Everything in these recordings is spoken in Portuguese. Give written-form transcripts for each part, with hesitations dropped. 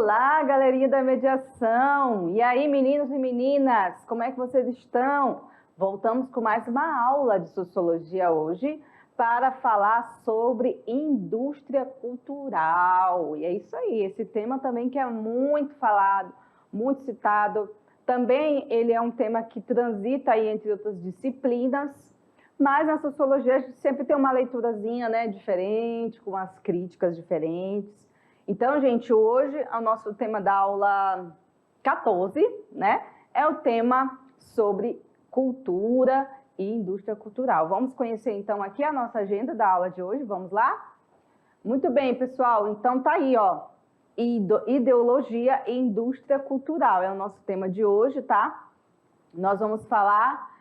Olá, galerinha da mediação! E aí, meninos e meninas, como é que vocês estão? Voltamos com mais uma aula de sociologia hoje para falar sobre indústria cultural. E é isso aí, esse tema também que é muito falado, muito citado. Também ele é um tema que transita aí entre outras disciplinas, mas na sociologia a gente sempre tem uma leiturazinha, né, diferente, com as críticas diferentes. Então, gente, hoje o nosso tema da aula 14, né, é o tema sobre cultura e indústria cultural. Vamos conhecer, então, aqui a nossa agenda da aula de hoje, vamos lá? Muito bem, pessoal, então tá aí, ó, ideologia e indústria cultural, é o nosso tema de hoje, tá? Nós vamos falar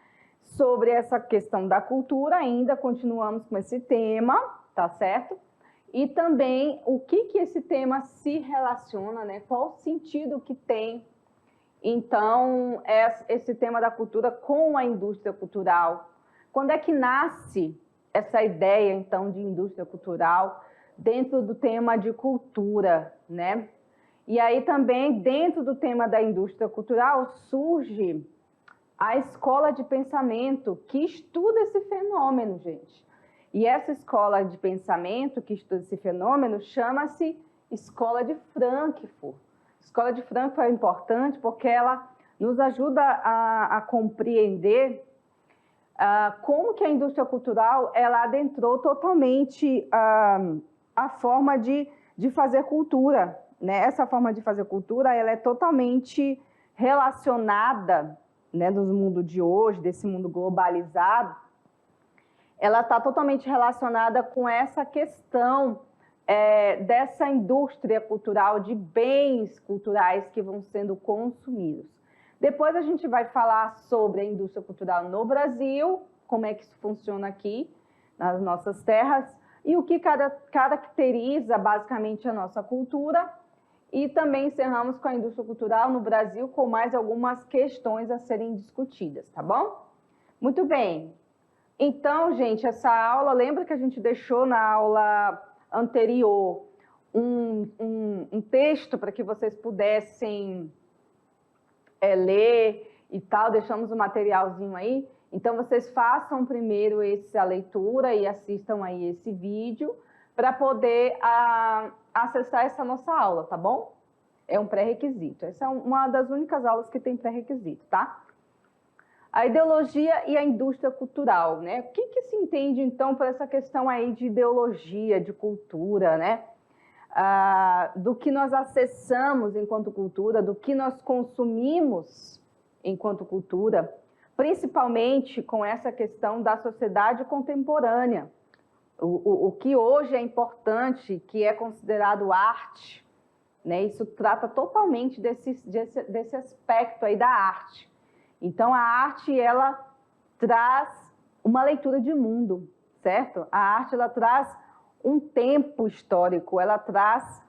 sobre essa questão da cultura ainda, continuamos com esse tema, tá certo? E também o que esse tema se relaciona, né? Qual o sentido que tem, então, esse tema da cultura com a indústria cultural. Quando é que nasce essa ideia, então, de indústria cultural dentro do tema de cultura, né? E aí também, dentro do tema da indústria cultural, surge a escola de pensamento que estuda esse fenômeno, gente. E essa escola de pensamento que estuda esse fenômeno chama-se Escola de Frankfurt. A Escola de Frankfurt é importante porque ela nos ajuda a compreender como que a indústria cultural ela adentrou totalmente a forma de fazer cultura, né? Essa forma de fazer cultura ela é totalmente relacionada, né, no mundo de hoje, desse mundo globalizado, ela está totalmente relacionada com essa questão dessa indústria cultural, de bens culturais que vão sendo consumidos. Depois a gente vai falar sobre a indústria cultural no Brasil, como é que isso funciona aqui, nas nossas terras, e o que caracteriza basicamente a nossa cultura. E também encerramos com a indústria cultural no Brasil, com mais algumas questões a serem discutidas, tá bom? Muito bem. Então, gente, essa aula, lembra que a gente deixou na aula anterior um texto para que vocês pudessem ler e tal, deixamos o materialzinho aí. Então, vocês façam primeiro essa leitura e assistam aí esse vídeo para poder acessar essa nossa aula, tá bom? É um pré-requisito. Essa é uma das únicas aulas que tem pré-requisito, tá? A ideologia e a indústria cultural, né? O que se entende, então, por essa questão aí de ideologia, de cultura, né? Do que nós acessamos enquanto cultura, do que nós consumimos enquanto cultura, principalmente com essa questão da sociedade contemporânea. O que hoje é importante, que é considerado arte, né? Isso trata totalmente desse aspecto aí da arte. Então, a arte, ela traz uma leitura de mundo, certo? A arte, ela traz um tempo histórico, ela traz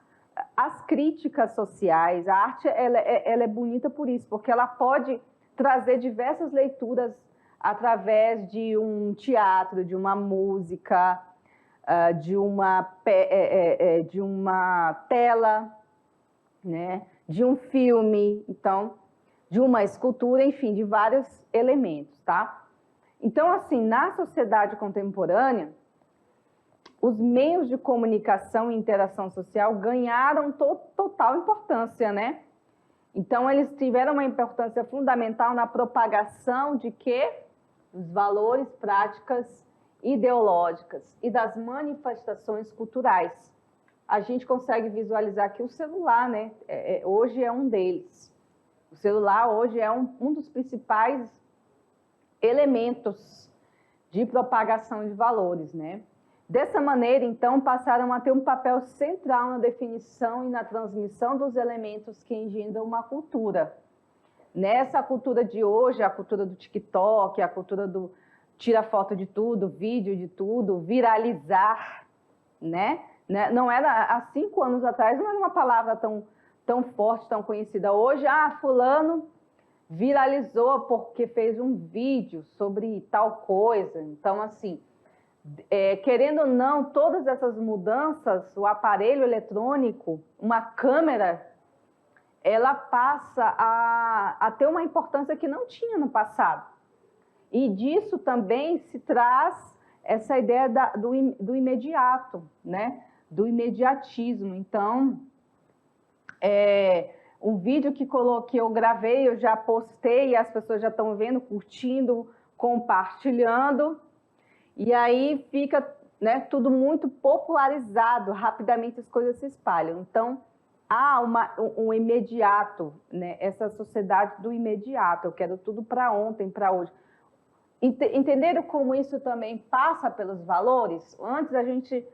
as críticas sociais. A arte, ela é bonita por isso, porque ela pode trazer diversas leituras através de um teatro, de uma música, de uma tela, né? De um filme, então, de uma escultura, enfim, de vários elementos, tá? Então, assim, na sociedade contemporânea, os meios de comunicação e interação social ganharam total importância, né? Então, eles tiveram uma importância fundamental na propagação de quê? Dos valores, práticas ideológicas e das manifestações culturais. A gente consegue visualizar aqui o celular, né? Hoje é um deles. O celular hoje é um dos principais elementos de propagação de valores, né? Dessa maneira, então, passaram a ter um papel central na definição e na transmissão dos elementos que engendram uma cultura. Nessa cultura de hoje, a cultura do TikTok, a cultura do tira foto de tudo, vídeo de tudo, viralizar, né? Não era, há 5 anos atrás, não era uma palavra tão forte, tão conhecida. Hoje, fulano viralizou porque fez um vídeo sobre tal coisa. Então, assim, querendo ou não, todas essas mudanças, o aparelho eletrônico, uma câmera ela passa a ter uma importância que não tinha no passado. E disso também se traz essa ideia do imediato, né? Do imediatismo. Então, um vídeo que eu gravei, eu já postei, e as pessoas já estão vendo, curtindo, compartilhando, e aí fica, né, tudo muito popularizado, rapidamente as coisas se espalham. Então, há um imediato, né? Essa sociedade do imediato, eu quero tudo para ontem, para hoje. Entenderam como isso também passa pelos valores? Antes a gente,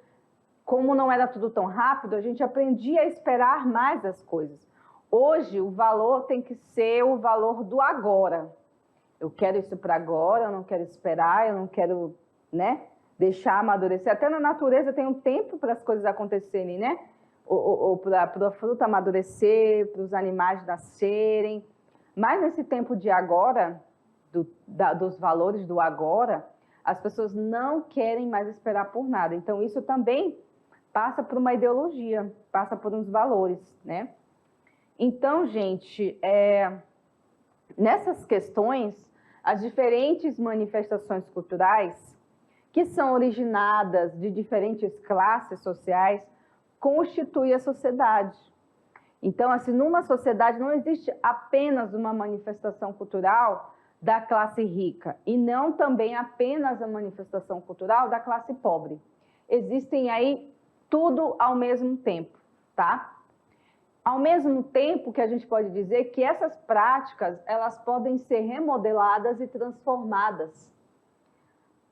como não era tudo tão rápido, a gente aprendia a esperar mais as coisas. Hoje o valor tem que ser o valor do agora. Eu quero isso para agora, eu não quero esperar, eu não quero, né, deixar amadurecer. Até na natureza tem um tempo para as coisas acontecerem, né? Ou para a fruta amadurecer, para os animais nascerem. Mas nesse tempo de agora, dos valores do agora, as pessoas não querem mais esperar por nada. Então, isso também passa por uma ideologia, passa por uns valores, né? Então, gente, nessas questões, as diferentes manifestações culturais, que são originadas de diferentes classes sociais, constituem a sociedade. Então, assim, numa sociedade não existe apenas uma manifestação cultural da classe rica e não também apenas a manifestação cultural da classe pobre. Existem aí tudo ao mesmo tempo, tá? Ao mesmo tempo que a gente pode dizer que essas práticas, elas podem ser remodeladas e transformadas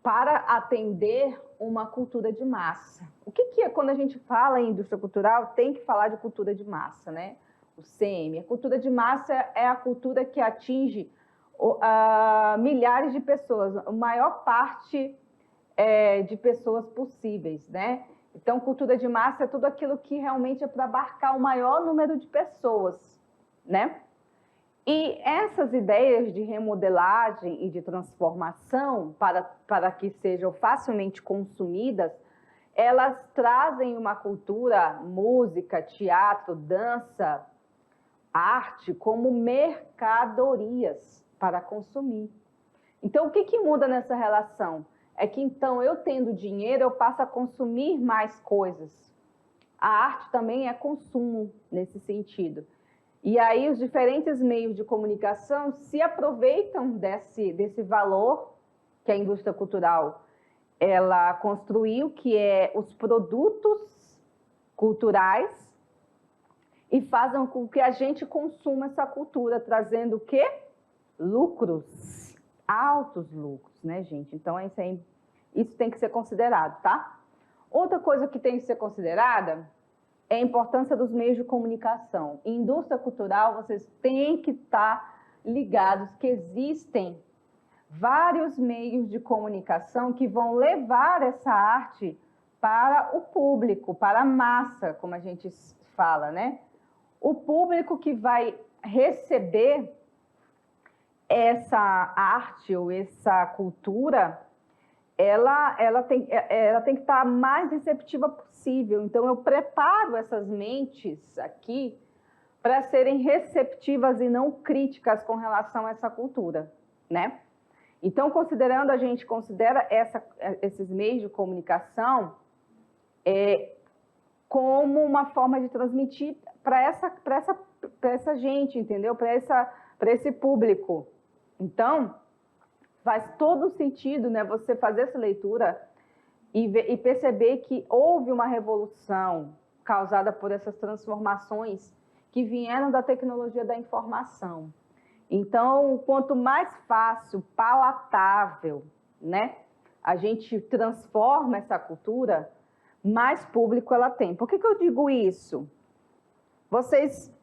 para atender uma cultura de massa. O que é quando a gente fala em indústria cultural, tem que falar de cultura de massa, né? O CM. A cultura de massa é a cultura que atinge milhares de pessoas, a maior parte de pessoas possíveis, né? Então, cultura de massa é tudo aquilo que realmente é para abarcar o maior número de pessoas, né? E essas ideias de remodelagem e de transformação para que sejam facilmente consumidas, elas trazem uma cultura, música, teatro, dança, arte, como mercadorias para consumir. Então, o que muda nessa relação? É que, então, eu tendo dinheiro, eu passo a consumir mais coisas. A arte também é consumo nesse sentido. E aí os diferentes meios de comunicação se aproveitam desse valor que a indústria cultural ela construiu, que é os produtos culturais, e fazem com que a gente consuma essa cultura, trazendo o quê? Lucros, altos lucros, né, gente? Então, isso tem que ser considerado, tá? Outra coisa que tem que ser considerada é a importância dos meios de comunicação. Em indústria cultural, vocês têm que estar ligados que existem vários meios de comunicação que vão levar essa arte para o público, para a massa, como a gente fala, né? O público que vai receber essa arte ou essa cultura, ela tem que estar mais receptiva possível. Então, eu preparo essas mentes aqui para serem receptivas e não críticas com relação a essa cultura, né? Então, a gente considera esses meios de comunicação como uma forma de transmitir para essa gente, entendeu? Para esse público. Então, faz todo sentido, né, você fazer essa leitura e perceber que houve uma revolução causada por essas transformações que vieram da tecnologia da informação. Então, quanto mais fácil, palatável, né, a gente transforma essa cultura, mais público ela tem. Por que eu digo isso?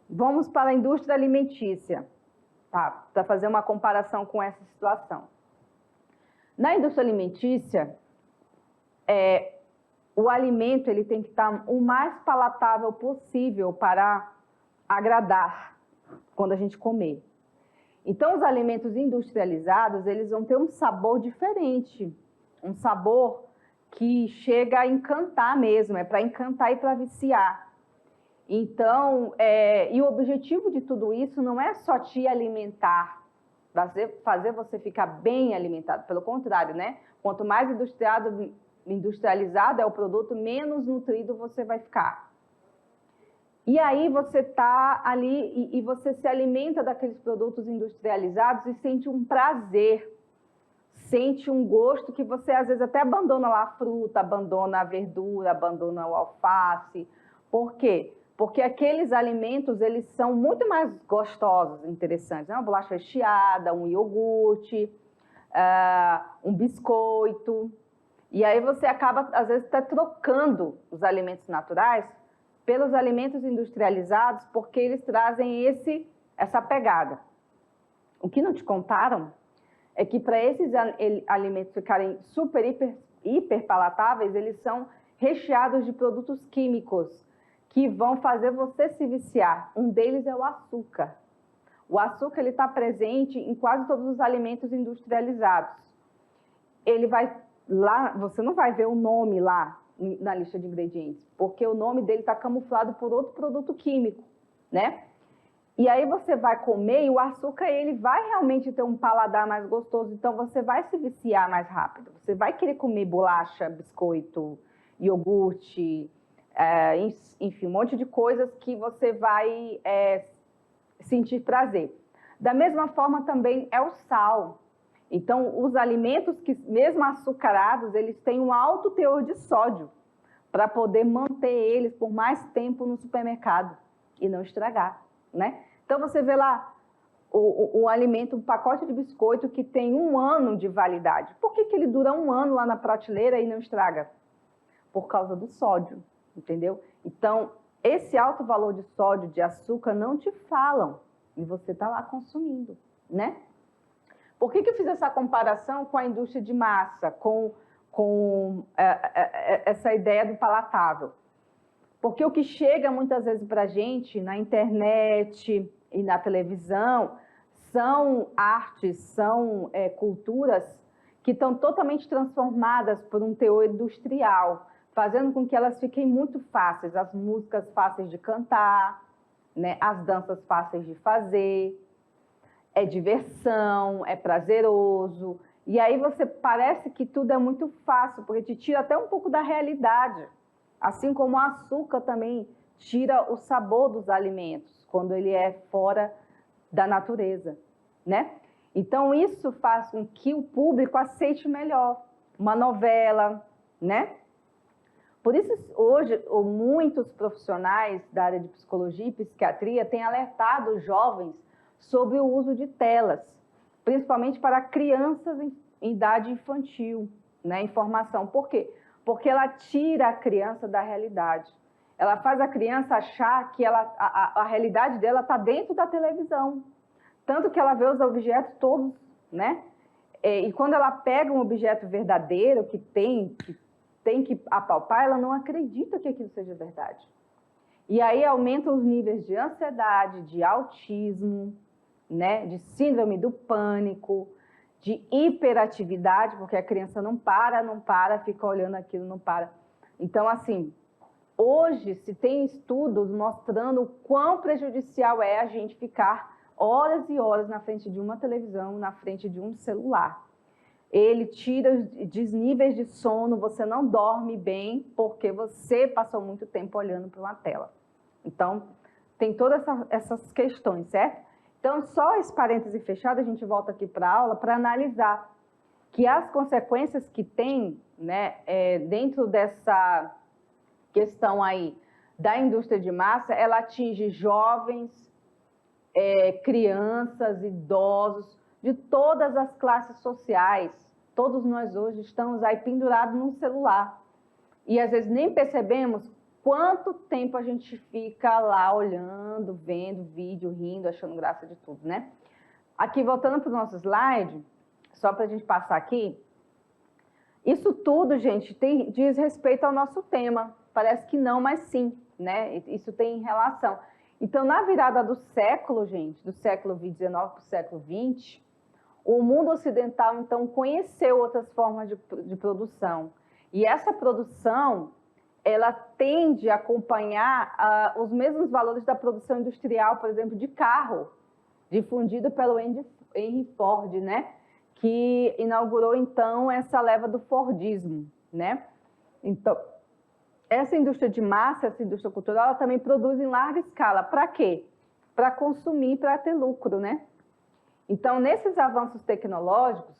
Vamos para a indústria alimentícia, tá? Para fazer uma comparação com essa situação. Na indústria alimentícia, o alimento ele tem que estar o mais palatável possível para agradar quando a gente comer. Então, os alimentos industrializados, eles vão ter um sabor diferente, um sabor que chega a encantar mesmo, é para encantar e para viciar. Então, e o objetivo de tudo isso não é só te alimentar, fazer você ficar bem alimentado, pelo contrário, né? Quanto mais industrializado é o produto, menos nutrido você vai ficar. E aí você está ali e você se alimenta daqueles produtos industrializados e sente um prazer, sente um gosto que você às vezes até abandona lá a fruta, abandona a verdura, abandona o alface. Por quê? Porque aqueles alimentos, eles são muito mais gostosos, interessantes. Uma bolacha recheada, um iogurte, um biscoito. E aí você acaba, às vezes, até trocando os alimentos naturais pelos alimentos industrializados, porque eles trazem essa pegada. O que não te contaram é que para esses alimentos ficarem super, hiper palatáveis, eles são recheados de produtos químicos que vão fazer você se viciar. Um deles é o açúcar. O açúcar está presente em quase todos os alimentos industrializados. Ele vai lá, você não vai ver o nome lá na lista de ingredientes, porque o nome dele está camuflado por outro produto químico, né? E aí você vai comer e o açúcar, ele vai realmente ter um paladar mais gostoso, então você vai se viciar mais rápido. Você vai querer comer bolacha, biscoito, iogurte, enfim, um monte de coisas que você vai sentir prazer. Da mesma forma também é o sal. Então, os alimentos que, mesmo açucarados, eles têm um alto teor de sódio para poder manter eles por mais tempo no supermercado e não estragar, né? Então, você vê lá o alimento, um pacote de biscoito que tem 1 ano de validade. Por que ele dura 1 ano lá na prateleira e não estraga? Por causa do sódio, entendeu? Então, esse alto valor de sódio, de açúcar, não te falam e você está lá consumindo, né? Por que eu fiz essa comparação com a indústria de massa, com essa ideia do palatável? Porque o que chega muitas vezes para a gente na internet e na televisão são artes, são culturas que estão totalmente transformadas por um teor industrial, fazendo com que elas fiquem muito fáceis, as músicas fáceis de cantar, né, as danças fáceis de fazer. É diversão, é prazeroso, e aí você parece que tudo é muito fácil, porque te tira até um pouco da realidade. Assim como o açúcar também tira o sabor dos alimentos, quando ele é fora da natureza, né? Então isso faz com que o público aceite melhor uma novela, né? Por isso, hoje, muitos profissionais da área de psicologia e psiquiatria têm alertado os jovens sobre o uso de telas, principalmente para crianças em idade infantil, né, informação. Por quê? Porque ela tira a criança da realidade. Ela faz a criança achar que a realidade dela está dentro da televisão. Tanto que ela vê os objetos todos, né? E quando ela pega um objeto verdadeiro que tem que apalpar, ela não acredita que aquilo seja verdade. E aí aumenta os níveis de ansiedade, de autismo, né, de síndrome do pânico, de hiperatividade, porque a criança não para, fica olhando aquilo, não para. Então, assim, hoje se tem estudos mostrando o quão prejudicial é a gente ficar horas e horas na frente de uma televisão, na frente de um celular. Ele tira os desníveis de sono, você não dorme bem porque você passou muito tempo olhando para uma tela. Então, tem todas essas questões, certo? Então, só esse parêntese fechado, a gente volta aqui para a aula para analisar que as consequências que tem, né, dentro dessa questão aí da indústria de massa, ela atinge jovens, crianças, idosos, de todas as classes sociais. Todos nós hoje estamos aí pendurados num celular. E às vezes nem percebemos quanto tempo a gente fica lá olhando, vendo vídeo, rindo, achando graça de tudo, né? Aqui, voltando para o nosso slide, só para a gente passar aqui, isso tudo, gente, diz respeito ao nosso tema. Parece que não, mas sim, né? Isso tem relação. Então, na virada do século, gente, do século XIX para o século XX, o mundo ocidental, então, conheceu outras formas de produção. E essa produção ela tende a acompanhar os mesmos valores da produção industrial, por exemplo, de carro, difundido pelo Henry Ford, né? Que inaugurou, então, essa leva do Fordismo, né? Então, essa indústria de massa, essa indústria cultural, ela também produz em larga escala. Para quê? Para consumir, para ter lucro, né? Então, nesses avanços tecnológicos,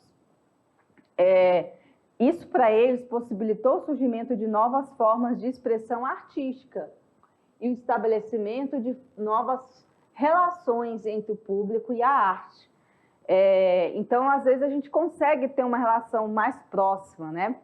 isso para eles possibilitou o surgimento de novas formas de expressão artística e o estabelecimento de novas relações entre o público e a arte. Então, às vezes, a gente consegue ter uma relação mais próxima, né?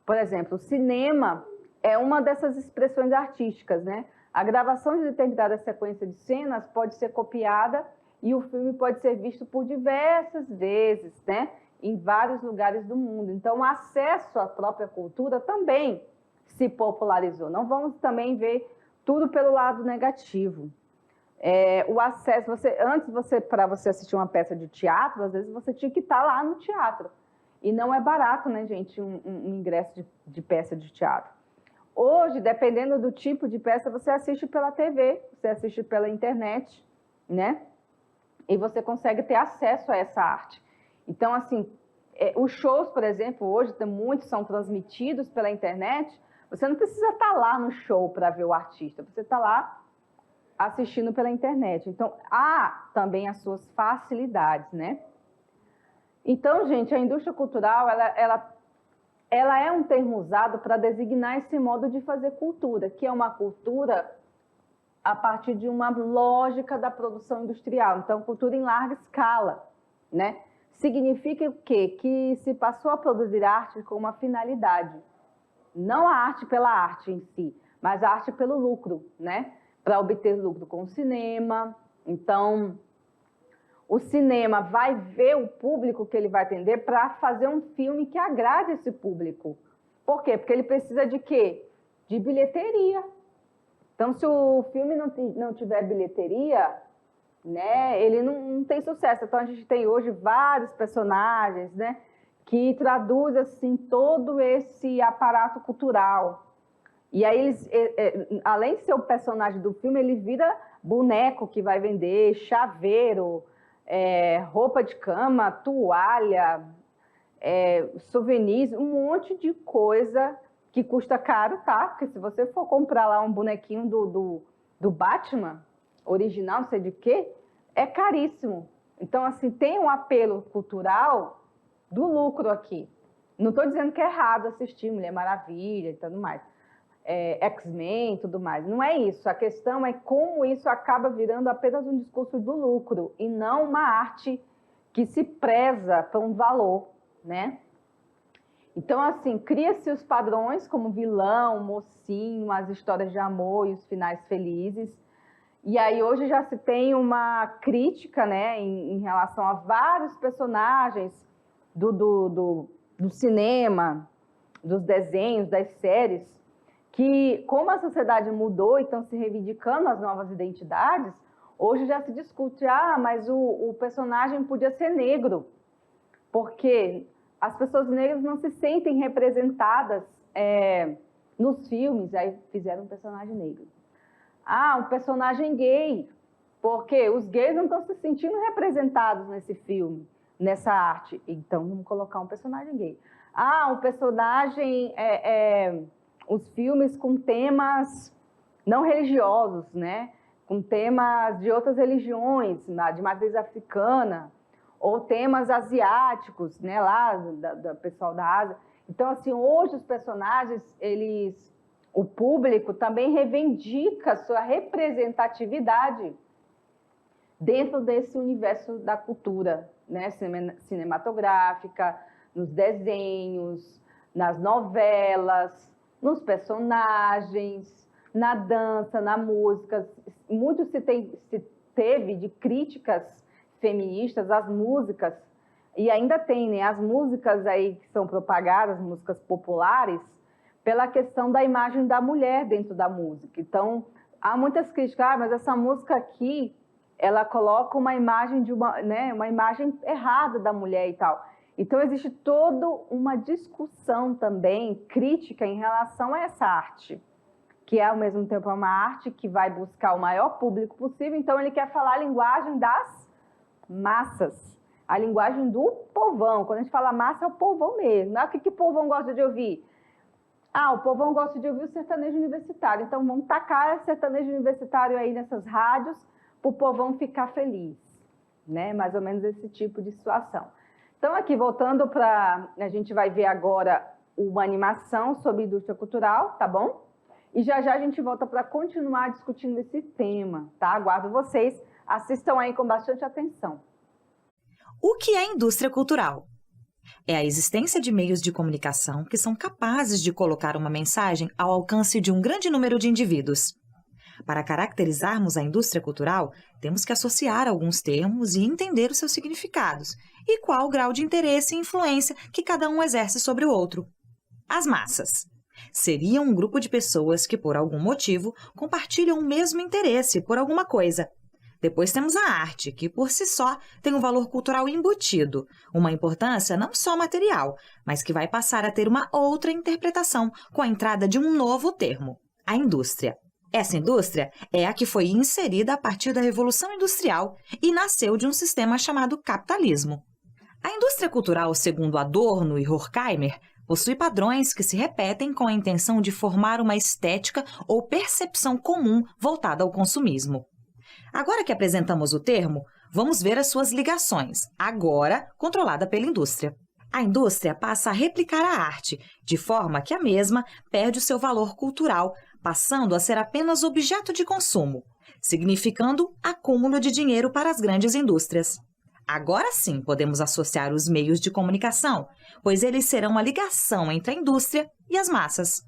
Por exemplo, o cinema é uma dessas expressões artísticas, né? A gravação de determinada sequência de cenas pode ser copiada e o filme pode ser visto por diversas vezes, né? Em vários lugares do mundo. Então, o acesso à própria cultura também se popularizou. Não vamos também ver tudo pelo lado negativo. O acesso, para você assistir uma peça de teatro, às vezes você tinha que estar lá no teatro. E não é barato, né, gente, um ingresso de peça de teatro. Hoje, dependendo do tipo de peça, você assiste pela TV, você assiste pela internet, né? E você consegue ter acesso a essa arte. Então, assim, os shows, por exemplo, hoje muitos são transmitidos pela internet. Você não precisa estar lá no show para ver o artista, você está lá assistindo pela internet. Então, há também as suas facilidades, né? Então, gente, a indústria cultural, ela é um termo usado para designar esse modo de fazer cultura, que é uma cultura a partir de uma lógica da produção industrial. Então, cultura em larga escala, né? Significa o quê? Que se passou a produzir arte com uma finalidade. Não a arte pela arte em si, mas a arte pelo lucro, né? Para obter lucro com o cinema. Então, o cinema vai ver o público que ele vai atender para fazer um filme que agrade esse público. Por quê? Porque ele precisa de quê? De bilheteria. Então, se o filme não tiver bilheteria, né, ele não tem sucesso. Então, a gente tem hoje vários personagens, né, que traduzem assim, todo esse aparato cultural. E aí, além de ser o personagem do filme, ele vira boneco que vai vender, chaveiro, roupa de cama, toalha, souvenirs, um monte de coisa que custa caro, tá? Porque se você for comprar lá um bonequinho do Batman, original, não sei de quê, é caríssimo. Então, assim, tem um apelo cultural do lucro aqui. Não estou dizendo que é errado assistir Mulher Maravilha e tudo mais. X-Men e tudo mais. Não é isso. A questão é como isso acaba virando apenas um discurso do lucro e não uma arte que se preza por um valor, né? Então, assim, cria-se os padrões como vilão, mocinho, as histórias de amor e os finais felizes. E aí hoje já se tem uma crítica, né, em relação a vários personagens do cinema, dos desenhos, das séries, que como a sociedade mudou e estão se reivindicando as novas identidades, hoje já se discute, mas o personagem podia ser negro, porque as pessoas negras não se sentem representadas nos filmes, aí fizeram um personagem negro. Um personagem gay, porque os gays não estão se sentindo representados nesse filme, nessa arte, então vamos colocar um personagem gay. Um personagem, os filmes com temas não religiosos, né? Com temas de outras religiões, de matriz africana, ou temas asiáticos, né, lá do pessoal da Ásia. Então, assim, hoje os personagens, o público também reivindica sua representatividade dentro desse universo da cultura, né, cinematográfica, nos desenhos, nas novelas, nos personagens, na dança, na música. Muito se teve de críticas feministas, as músicas, e ainda tem, né, as músicas aí que são propagadas, músicas populares, pela questão da imagem da mulher dentro da música. Então, há muitas críticas, mas essa música aqui, ela coloca uma imagem uma imagem errada da mulher e tal. Então, existe toda uma discussão também crítica em relação a essa arte, que é ao mesmo tempo uma arte que vai buscar o maior público possível, então ele quer falar a linguagem das massas, a linguagem do povão. Quando a gente fala massa, é o povão mesmo. O que o povão gosta de ouvir? O povão gosta de ouvir o sertanejo universitário, então vamos tacar sertanejo universitário aí nessas rádios para o povão ficar feliz, né? Mais ou menos esse tipo de situação. Então aqui, voltando para... A gente vai ver agora uma animação sobre indústria cultural, tá bom? E já já a gente volta para continuar discutindo esse tema, tá? Aguardo vocês, assistam aí com bastante atenção. O que é indústria cultural? É a existência de meios de comunicação que são capazes de colocar uma mensagem ao alcance de um grande número de indivíduos. Para caracterizarmos a indústria cultural, temos que associar alguns termos e entender os seus significados e qual o grau de interesse e influência que cada um exerce sobre o outro. As massas seriam um grupo de pessoas que, por algum motivo, compartilham o mesmo interesse por alguma coisa. Depois temos a arte, que por si só tem um valor cultural embutido, uma importância não só material, mas que vai passar a ter uma outra interpretação com a entrada de um novo termo, a indústria. Essa indústria é a que foi inserida a partir da Revolução Industrial e nasceu de um sistema chamado capitalismo. A indústria cultural, segundo Adorno e Horkheimer, possui padrões que se repetem com a intenção de formar uma estética ou percepção comum voltada ao consumismo. Agora que apresentamos o termo, vamos ver as suas ligações, agora controlada pela indústria. A indústria passa a replicar a arte, de forma que a mesma perde o seu valor cultural, passando a ser apenas objeto de consumo, significando acúmulo de dinheiro para as grandes indústrias. Agora sim podemos associar os meios de comunicação, pois eles serão a ligação entre a indústria e as massas.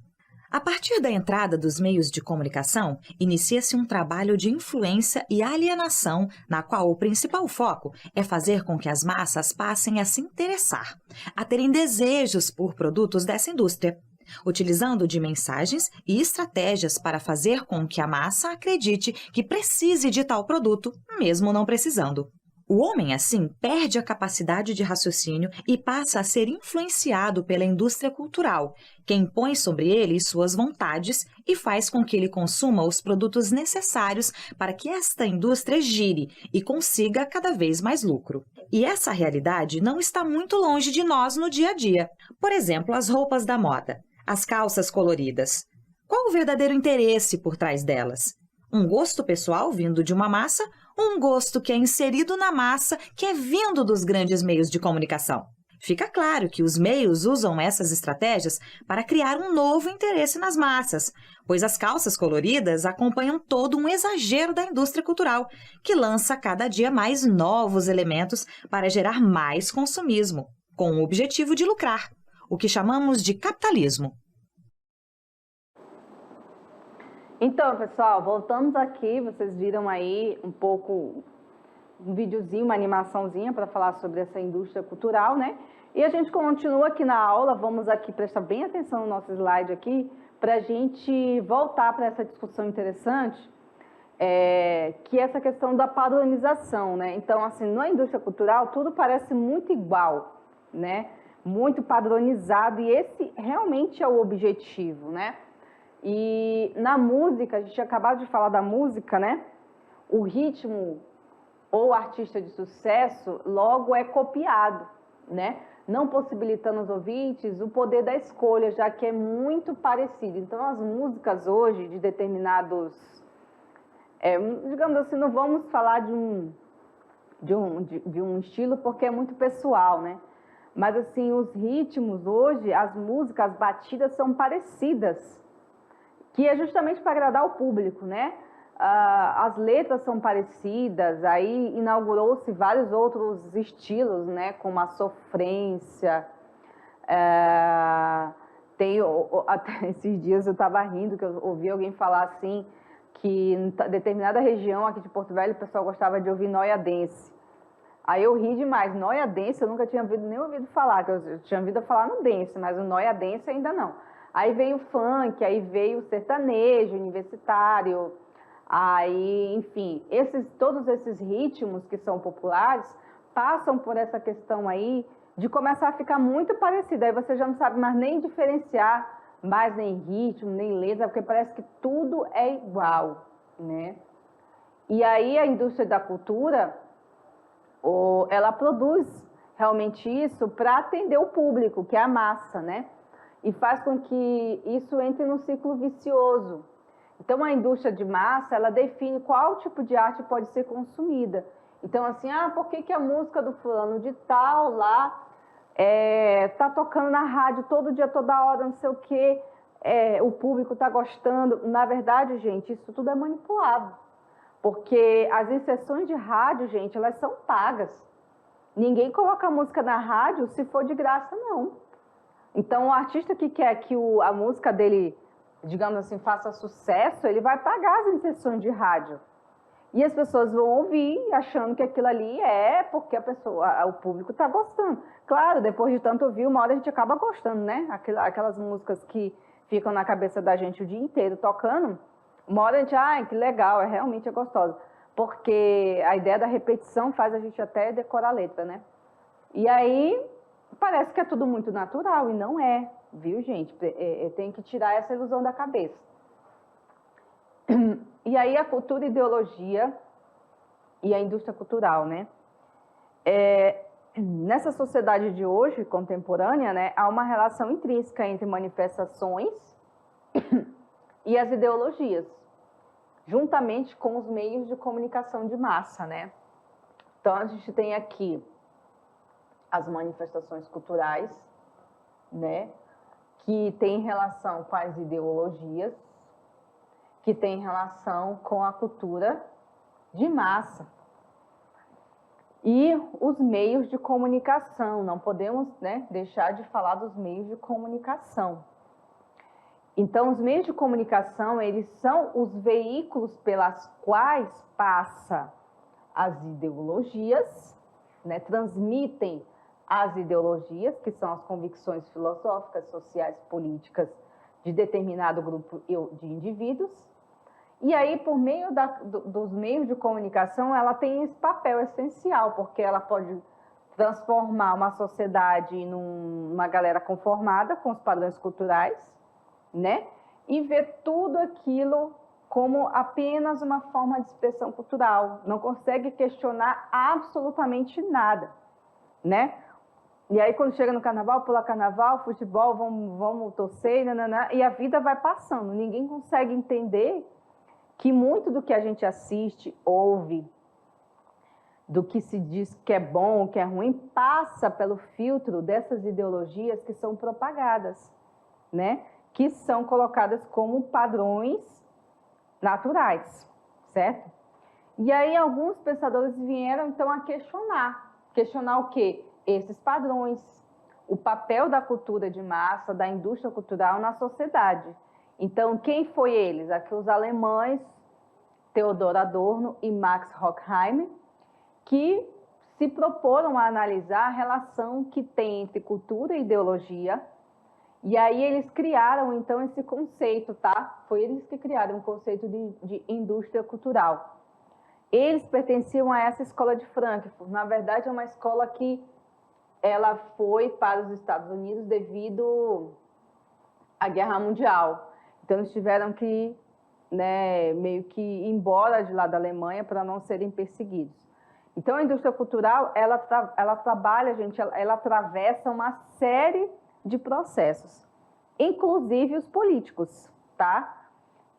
A partir da entrada dos meios de comunicação, inicia-se um trabalho de influência e alienação, na qual o principal foco é fazer com que as massas passem a se interessar, a terem desejos por produtos dessa indústria, utilizando de mensagens e estratégias para fazer com que a massa acredite que precise de tal produto, mesmo não precisando. O homem, assim, perde a capacidade de raciocínio e passa a ser influenciado pela indústria cultural, que impõe sobre ele suas vontades e faz com que ele consuma os produtos necessários para que esta indústria gire e consiga cada vez mais lucro. E essa realidade não está muito longe de nós no dia a dia. Por exemplo, as roupas da moda, as calças coloridas. Qual o verdadeiro interesse por trás delas? Um gosto pessoal vindo de uma massa, um gosto que é inserido na massa, que é vindo dos grandes meios de comunicação. Fica claro que os meios usam essas estratégias para criar um novo interesse nas massas, pois as calças coloridas acompanham todo um exagero da indústria cultural, que lança cada dia mais novos elementos para gerar mais consumismo, com o objetivo de lucrar, o que chamamos de capitalismo. Então, pessoal, voltamos aqui, vocês viram aí um videozinho, uma animaçãozinha para falar sobre essa indústria cultural, né? E a gente continua aqui na aula, vamos aqui prestar bem atenção no nosso slide aqui, para a gente voltar para essa discussão interessante, que é essa questão da padronização, né? Então, assim, na indústria cultural, tudo parece muito igual, né? Muito padronizado, e esse realmente é o objetivo, né? E na música, a gente acabou de falar da música, né? O ritmo ou artista de sucesso logo é copiado, né? Não possibilitando aos ouvintes o poder da escolha, já que é muito parecido. Então, as músicas hoje de determinados, digamos assim, não vamos falar de um estilo porque é muito pessoal, né? Mas assim, os ritmos hoje, as músicas, as batidas são parecidas, que é justamente para agradar o público, né? As letras são parecidas, aí inaugurou-se vários outros estilos, né? Como a sofrência. Até esses dias eu estava rindo, que eu ouvi alguém falar assim, que em determinada região aqui de Porto Velho o pessoal gostava de ouvir noia dance. Aí eu ri demais. Noia dance eu nunca tinha nem ouvido falar, que eu tinha ouvido falar no dance, mas o noia dance ainda não. Aí veio o funk, aí veio o sertanejo universitário, aí, enfim, todos esses ritmos que são populares passam por essa questão aí de começar a ficar muito parecido. Aí você já não sabe mais nem diferenciar mais nem ritmo, nem letra, porque parece que tudo é igual, né? E aí a indústria da cultura, ela produz realmente isso para atender o público, que é a massa, né? E faz com que isso entre num ciclo vicioso. Então, a indústria de massa, ela define qual tipo de arte pode ser consumida. Então, assim, por que a música do fulano de tal lá tá tocando na rádio todo dia, toda hora, não sei o quê, o público está gostando? Na verdade, gente, isso tudo é manipulado. Porque as inserções de rádio, gente, elas são pagas. Ninguém coloca a música na rádio se for de graça, não. Então, o artista que quer que a música dele, digamos assim, faça sucesso, ele vai pagar as inserções de rádio. E as pessoas vão ouvir achando que aquilo ali é porque o público está gostando. Claro, depois de tanto ouvir, uma hora a gente acaba gostando, né? Aquelas músicas que ficam na cabeça da gente o dia inteiro tocando, uma hora a gente, que legal, realmente é gostosa. Porque a ideia da repetição faz a gente até decorar a letra, né? E aí, parece que é tudo muito natural, e não é, viu, gente? Tem que tirar essa ilusão da cabeça. E aí, a cultura e ideologia e a indústria cultural, né? Nessa sociedade de hoje, contemporânea, né, há uma relação intrínseca entre manifestações e as ideologias, juntamente com os meios de comunicação de massa, né? Então, a gente tem aqui as manifestações culturais, né, que tem relação com as ideologias, que tem relação com a cultura de massa. E os meios de comunicação, não podemos, né, deixar de falar dos meios de comunicação. Então, os meios de comunicação, eles são os veículos pelas quais passa as ideologias, né, transmitem as ideologias, que são as convicções filosóficas, sociais, políticas de determinado grupo de indivíduos. E aí, por meio dos meios de comunicação, ela tem esse papel essencial, porque ela pode transformar uma sociedade numa galera conformada com os padrões culturais, né? E ver tudo aquilo como apenas uma forma de expressão cultural. Não consegue questionar absolutamente nada, né? E aí, quando chega no carnaval, pula carnaval, futebol, vamos torcer, nananã, e a vida vai passando. Ninguém consegue entender que muito do que a gente assiste, ouve, do que se diz que é bom, que é ruim, passa pelo filtro dessas ideologias que são propagadas, né? Que são colocadas como padrões naturais, certo? E aí alguns pensadores vieram, então, a questionar o quê? Esses padrões, o papel da cultura de massa, da indústria cultural na sociedade. Então, quem foi eles? Aqui os alemães, Theodor Adorno e Max Horkheimer, que se proporam a analisar a relação que tem entre cultura e ideologia. E aí eles criaram, então, esse conceito, tá? Foi eles que criaram o conceito de indústria cultural. Eles pertenciam a essa escola de Frankfurt. Na verdade, é uma escola que ela foi para os Estados Unidos devido à Guerra Mundial. Então, eles tiveram que, né, meio que ir embora de lá da Alemanha para não serem perseguidos. Então, a indústria cultural, ela trabalha, gente, ela atravessa uma série de processos, inclusive os políticos, tá?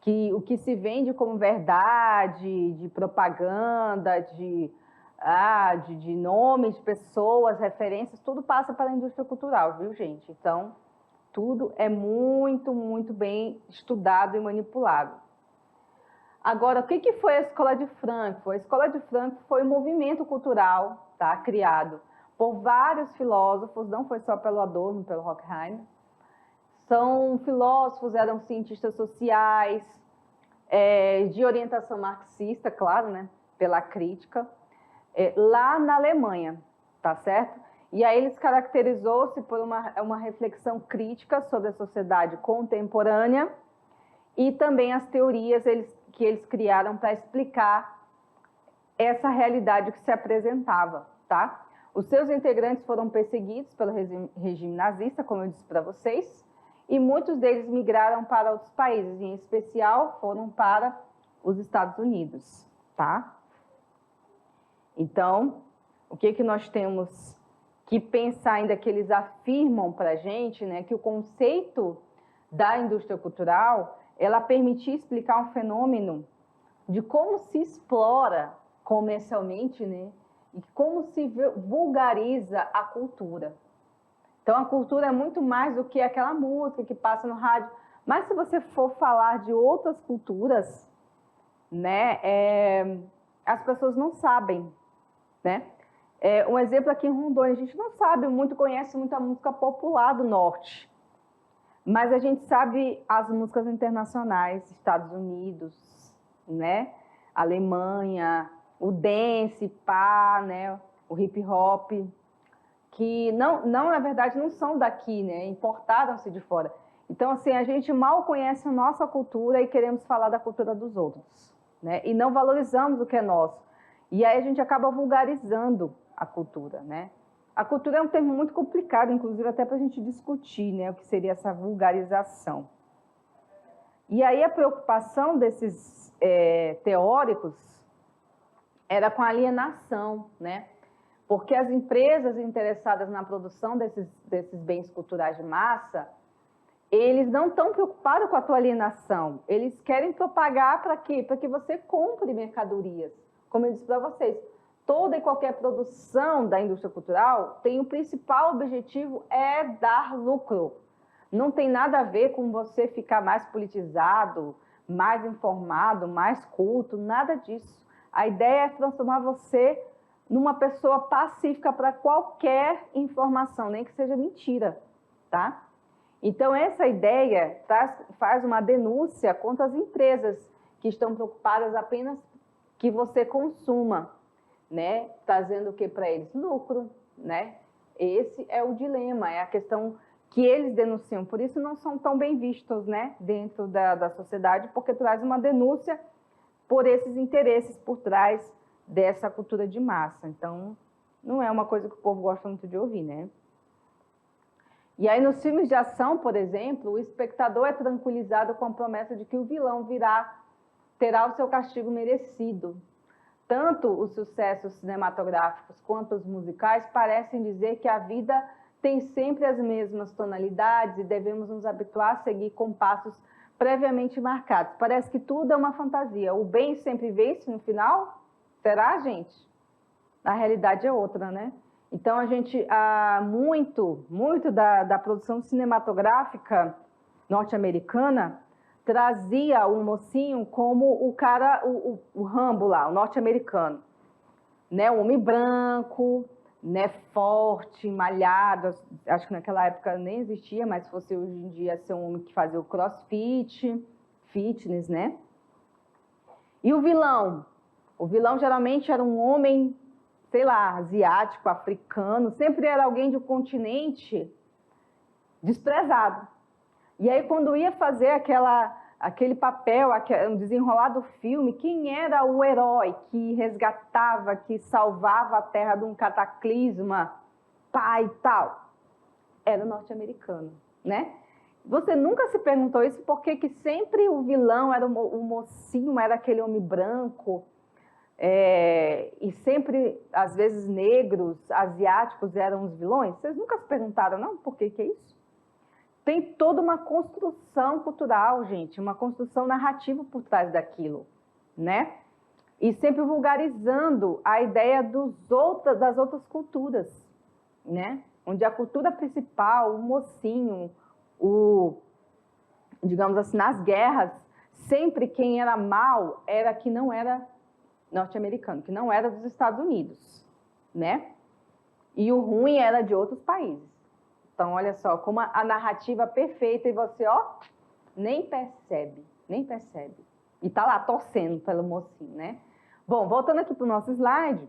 Que o que se vende como verdade, de propaganda, de nomes de pessoas, referências, tudo passa pela indústria cultural, viu, gente? Então, tudo é muito, muito bem estudado e manipulado. Agora, o que foi a Escola de Frankfurt? A Escola de Frankfurt foi um movimento cultural, tá, criado por vários filósofos, não foi só pelo Adorno, pelo Horkheimer. São filósofos, eram cientistas sociais, de orientação marxista, claro, né, pela crítica, lá na Alemanha, tá certo? E aí eles caracterizou-se por uma reflexão crítica sobre a sociedade contemporânea e também as teorias que eles criaram para explicar essa realidade que se apresentava, tá? Os seus integrantes foram perseguidos pelo regime nazista, como eu disse para vocês, e muitos deles migraram para outros países, em especial foram para os Estados Unidos, tá? Então, o que nós temos que pensar ainda que eles afirmam para a gente, né, que o conceito da indústria cultural, ela permitia explicar um fenômeno de como se explora comercialmente, né, e como se vulgariza a cultura. Então, a cultura é muito mais do que aquela música que passa no rádio. Mas se você for falar de outras culturas, né, as pessoas não sabem, né? Um exemplo aqui em Rondônia, a gente não sabe muito, conhece muita música popular do norte, mas a gente sabe as músicas internacionais, Estados Unidos, né? Alemanha, o dance, pá, né? O hip hop, que não, na verdade, não são daqui, né? Importaram-se de fora. Então, assim, a gente mal conhece a nossa cultura e queremos falar da cultura dos outros, né? E não valorizamos o que é nosso. E aí a gente acaba vulgarizando a cultura, né? A cultura é um termo muito complicado, inclusive até para a gente discutir, né? O que seria essa vulgarização. E aí a preocupação desses teóricos era com a alienação, né? Porque as empresas interessadas na produção desses bens culturais de massa, eles não estão preocupados com a tua alienação. Eles querem propagar para quê? Para que você compre mercadorias. Como eu disse para vocês, toda e qualquer produção da indústria cultural tem o principal objetivo é dar lucro. Não tem nada a ver com você ficar mais politizado, mais informado, mais culto, nada disso. A ideia é transformar você numa pessoa pacífica para qualquer informação, nem que seja mentira, tá? Então, essa ideia faz uma denúncia contra as empresas que estão preocupadas apenas que você consuma, né? Trazendo o que para eles? Lucro, né? Esse é o dilema, é a questão que eles denunciam. Por isso não são tão bem vistos, né? Dentro da sociedade, porque traz uma denúncia por esses interesses por trás dessa cultura de massa. Então, não é uma coisa que o povo gosta muito de ouvir, né? E aí, nos filmes de ação, por exemplo, o espectador é tranquilizado com a promessa de que o vilão terá o seu castigo merecido. Tanto os sucessos cinematográficos quanto os musicais parecem dizer que a vida tem sempre as mesmas tonalidades e devemos nos habituar a seguir compassos previamente marcados. Parece que tudo é uma fantasia. O bem sempre vence no final? Será, gente? A realidade é outra, né? Então, a gente, muito da produção cinematográfica norte-americana trazia o mocinho como o cara, o Rambo lá, o norte-americano, né? O homem branco, né? Forte, malhado. Acho que naquela época nem existia, mas se fosse hoje em dia ser um homem que fazia o crossfit, fitness, né? E o vilão? O vilão geralmente era um homem, sei lá, asiático, africano, sempre era alguém de um continente desprezado. E aí, quando ia fazer aquele papel, um desenrolar do filme, quem era o herói que resgatava, que salvava a Terra de um cataclisma, pá e tal? Era o norte-americano, né? Você nunca se perguntou isso, porque que sempre o vilão era o mocinho, era aquele homem branco, e sempre, às vezes, negros, asiáticos eram os vilões? Vocês nunca se perguntaram, não? Por que é isso? Tem toda uma construção cultural, gente, uma construção narrativa por trás daquilo, né? E sempre vulgarizando a ideia das outras culturas, né? Onde a cultura principal, o mocinho, digamos assim, nas guerras, sempre quem era mal era que não era norte-americano, que não era dos Estados Unidos, né? E o ruim era de outros países. Então, olha só, como a narrativa perfeita e você, ó, nem percebe. E tá lá torcendo pelo mocinho, né? Bom, voltando aqui para o nosso slide,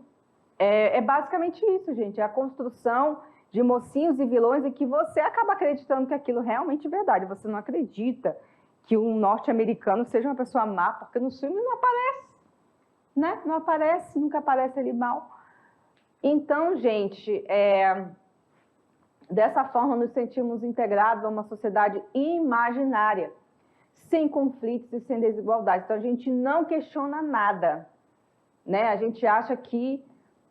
é basicamente isso, gente. É a construção de mocinhos e vilões e que você acaba acreditando que aquilo realmente é verdade. Você não acredita que um norte-americano seja uma pessoa má, porque no filme não aparece, né? Não aparece, nunca aparece ele mal. Então, gente, Dessa forma, nos sentimos integrados a uma sociedade imaginária, sem conflitos e sem desigualdade. Então, a gente não questiona nada, né? A gente acha que,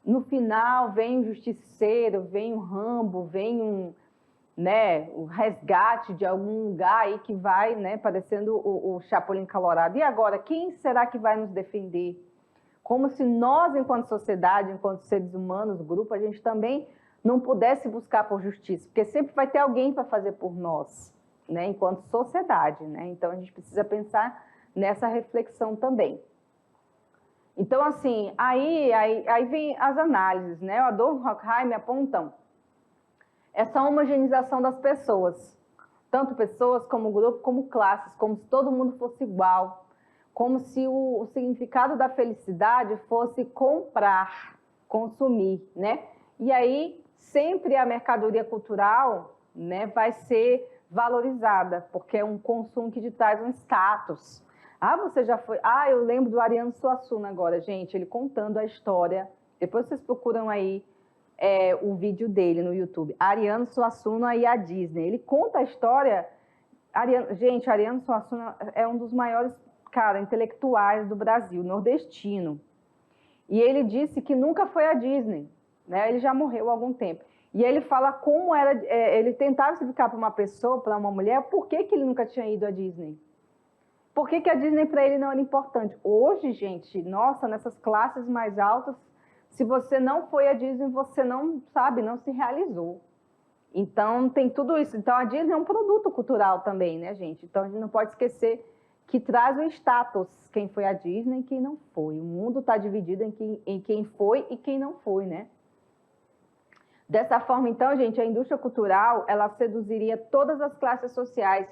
no final, vem um justiceiro, vem um Rambo, vem o resgate de algum lugar aí que vai, né, parecendo o Chapolin Colorado. E agora, quem será que vai nos defender? Como se nós, enquanto sociedade, enquanto seres humanos, grupo, a gente também não pudesse buscar por justiça, porque sempre vai ter alguém para fazer por nós, né, enquanto sociedade, né? Então, a gente precisa pensar nessa reflexão também. Então, assim, aí vem as análises, né? O Adorno e Horkheim apontam essa homogeneização das pessoas, tanto pessoas como grupo, como classes, como se todo mundo fosse igual, como se o significado da felicidade fosse comprar, consumir, né? E aí, sempre a mercadoria cultural, né, vai ser valorizada, porque é um consumo que te traz um status. Ah, você já foi... Ah, eu lembro do Ariano Suassuna agora, gente, ele contando a história. Depois vocês procuram aí o vídeo dele no YouTube. Ariano Suassuna e a Disney. Ele conta a história... Gente, Ariano Suassuna é um dos maiores, cara, intelectuais do Brasil, nordestino. E ele disse que nunca foi à Disney, né? Ele já morreu há algum tempo. E ele fala como era... ele tentava explicar para uma pessoa, para uma mulher, por que ele nunca tinha ido à Disney. Por que a Disney para ele não era importante? Hoje, gente, nossa, nessas classes mais altas, se você não foi à Disney, você não, sabe, não se realizou. Então, tem tudo isso. Então, a Disney é um produto cultural também, né, gente? Então, a gente não pode esquecer que traz o status, quem foi à Disney e quem não foi. O mundo está dividido em quem foi e quem não foi, né? Dessa forma, então, gente, a indústria cultural, ela seduziria todas as classes sociais,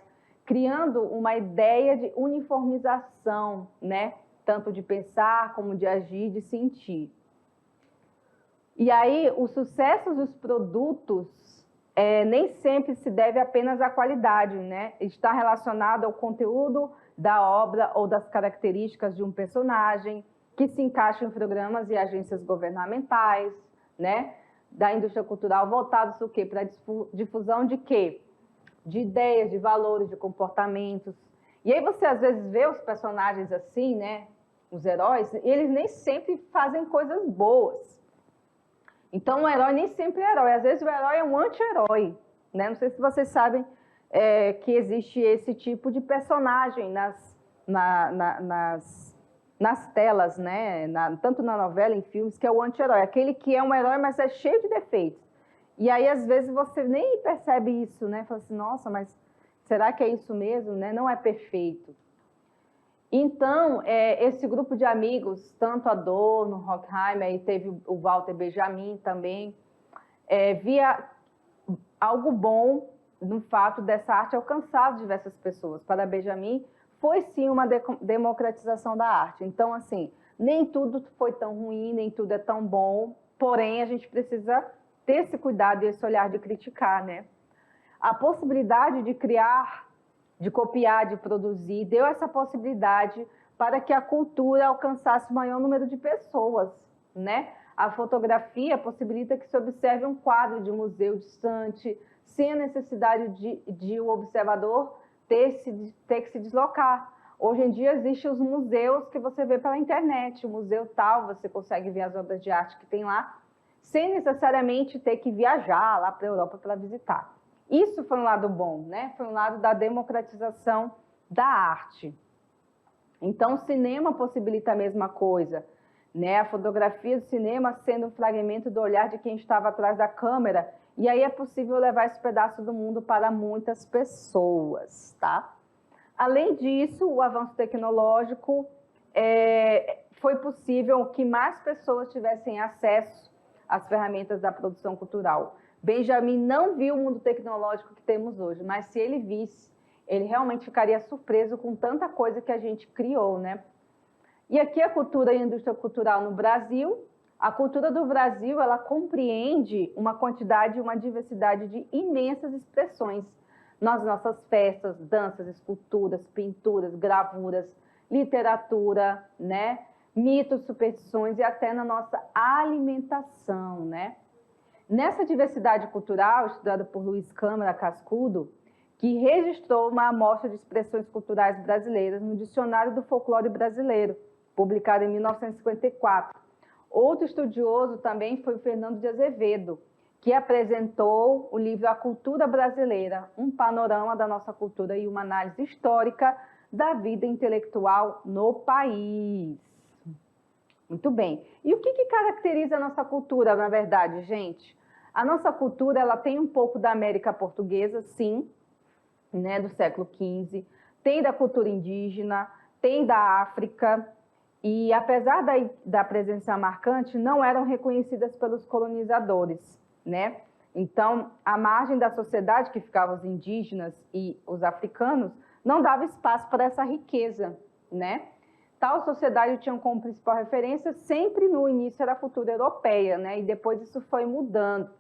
criando uma ideia de uniformização, né? Tanto de pensar, como de agir, de sentir. E aí, o sucesso dos produtos nem sempre se deve apenas à qualidade, né? Está relacionado ao conteúdo da obra ou das características de um personagem, que se encaixa em programas e agências governamentais, né? Da indústria cultural, voltados o quê? Para a difusão de quê? De ideias, de valores, de comportamentos. E aí você, às vezes, vê os personagens assim, né? Os heróis, e eles nem sempre fazem coisas boas. Então, o herói nem sempre é herói. Às vezes, o herói é um anti-herói, né? Não sei se vocês sabem que existe esse tipo de personagem nas telas, né? Tanto na novela, em filmes, que é o anti-herói. Aquele que é um herói, mas é cheio de defeitos. E aí, às vezes, você nem percebe isso, né? Fala assim, nossa, mas será que é isso mesmo, né? Não é perfeito. Então, esse grupo de amigos, tanto Adorno, Horkheim, aí teve o Walter Benjamin também, via algo bom no fato dessa arte alcançar diversas pessoas. Para Benjamin, foi sim uma democratização da arte. Então, assim, nem tudo foi tão ruim, nem tudo é tão bom, porém, a gente precisa ter esse cuidado e esse olhar de criticar, né? A possibilidade de criar, de copiar, de produzir, deu essa possibilidade para que a cultura alcançasse o maior número de pessoas, né? A fotografia possibilita que se observe um quadro de museu distante, sem a necessidade de o observador ter que se deslocar. Hoje em dia existem os museus que você vê pela internet, o museu tal, você consegue ver as obras de arte que tem lá, sem necessariamente ter que viajar lá para a Europa para visitar. Isso foi um lado bom, né? Foi um lado da democratização da arte. Então, o cinema possibilita a mesma coisa, né? A fotografia do cinema sendo um fragmento do olhar de quem estava atrás da câmera, e aí é possível levar esse pedaço do mundo para muitas pessoas, tá? Além disso, o avanço tecnológico foi possível que mais pessoas tivessem acesso às ferramentas da produção cultural. Benjamin não viu o mundo tecnológico que temos hoje, mas se ele visse, ele realmente ficaria surpreso com tanta coisa que a gente criou, né? E aqui a cultura e a indústria cultural no Brasil. A cultura do Brasil, ela compreende uma quantidade e uma diversidade de imensas expressões nas nossas festas, danças, esculturas, pinturas, gravuras, literatura, né? Mitos, superstições e até na nossa alimentação, né? Nessa diversidade cultural, estudada por Luiz Câmara Cascudo, que registrou uma amostra de expressões culturais brasileiras no Dicionário do Folclore Brasileiro, publicado em 1954. Outro estudioso também foi o Fernando de Azevedo, que apresentou o livro A Cultura Brasileira, um panorama da nossa cultura e uma análise histórica da vida intelectual no país. Muito bem. E o que caracteriza a nossa cultura, na verdade, gente? A nossa cultura, ela tem um pouco da América Portuguesa, sim, né, do século XV, tem da cultura indígena, tem da África, e apesar da presença marcante, não eram reconhecidas pelos colonizadores, né? Então, a margem da sociedade, que ficavam os indígenas e os africanos, não dava espaço para essa riqueza, né? Tal sociedade tinha como principal referência, sempre no início era a cultura europeia, né? E depois isso foi mudando.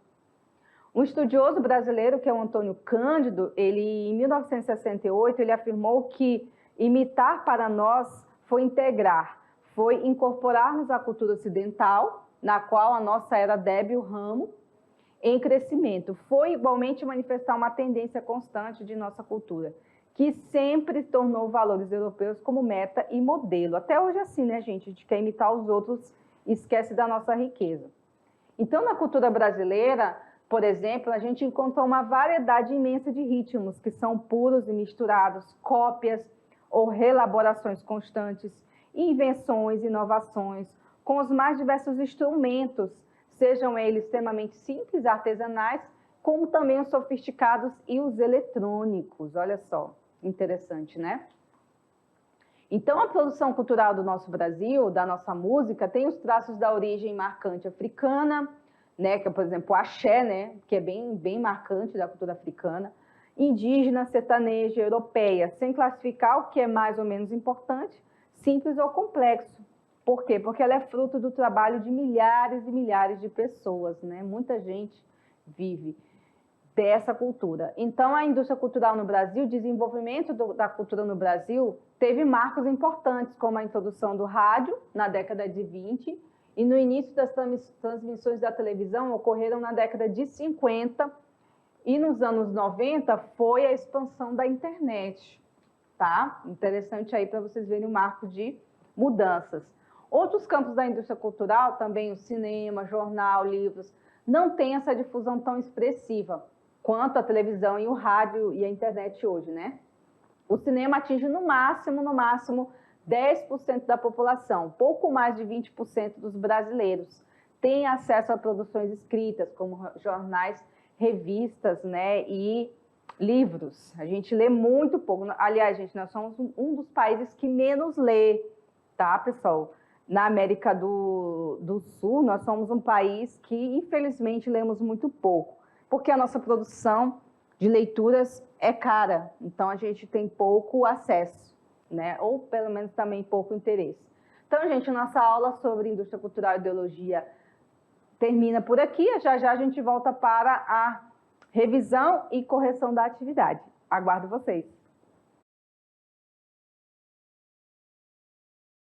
Um estudioso brasileiro, que é o Antônio Cândido, ele, em 1968, ele afirmou que imitar para nós foi integrar, foi incorporar-nos à cultura ocidental, na qual a nossa era débil ramo, em crescimento. Foi igualmente manifestar uma tendência constante de nossa cultura, que sempre tornou valores europeus como meta e modelo. Até hoje é assim, né, gente? A gente quer imitar os outros e esquece da nossa riqueza. Então, na cultura brasileira, por exemplo, a gente encontra uma variedade imensa de ritmos que são puros e misturados, cópias ou reelaborações constantes, invenções, inovações, com os mais diversos instrumentos, sejam eles extremamente simples, artesanais, como também os sofisticados e os eletrônicos. Olha só, interessante, né? Então, a produção cultural do nosso Brasil, da nossa música, tem os traços da origem marcante africana, né, que é, por exemplo, o axé, né, que é bem marcante da cultura africana, indígena, sertaneja, europeia, sem classificar o que é mais ou menos importante, simples ou complexo. Por quê? Porque ela é fruto do trabalho de milhares e milhares de pessoas, né? Muita gente vive dessa cultura. Então, a indústria cultural no Brasil, o desenvolvimento da cultura no Brasil, teve marcos importantes, como a introdução do rádio, na década de 20, e no início das transmissões da televisão, ocorreram na década de 50, e nos anos 90 foi a expansão da internet, tá? Interessante aí para vocês verem o marco de mudanças. Outros campos da indústria cultural, também o cinema, jornal, livros, não têm essa difusão tão expressiva quanto a televisão e o rádio e a internet hoje, né? O cinema atinge no máximo, 10% da população, pouco mais de 20% dos brasileiros têm acesso a produções escritas, como jornais, revistas, né, e livros. A gente lê muito pouco. Aliás, gente, nós somos um dos países que menos lê, tá, pessoal? Na América do Sul, nós somos um país que, infelizmente, lemos muito pouco, porque a nossa produção de leituras é cara, então a gente tem pouco acesso, né? Ou pelo menos também pouco interesse. Então, gente, nossa aula sobre indústria cultural e ideologia termina por aqui. Já a gente volta para a revisão e correção da atividade. Aguardo vocês.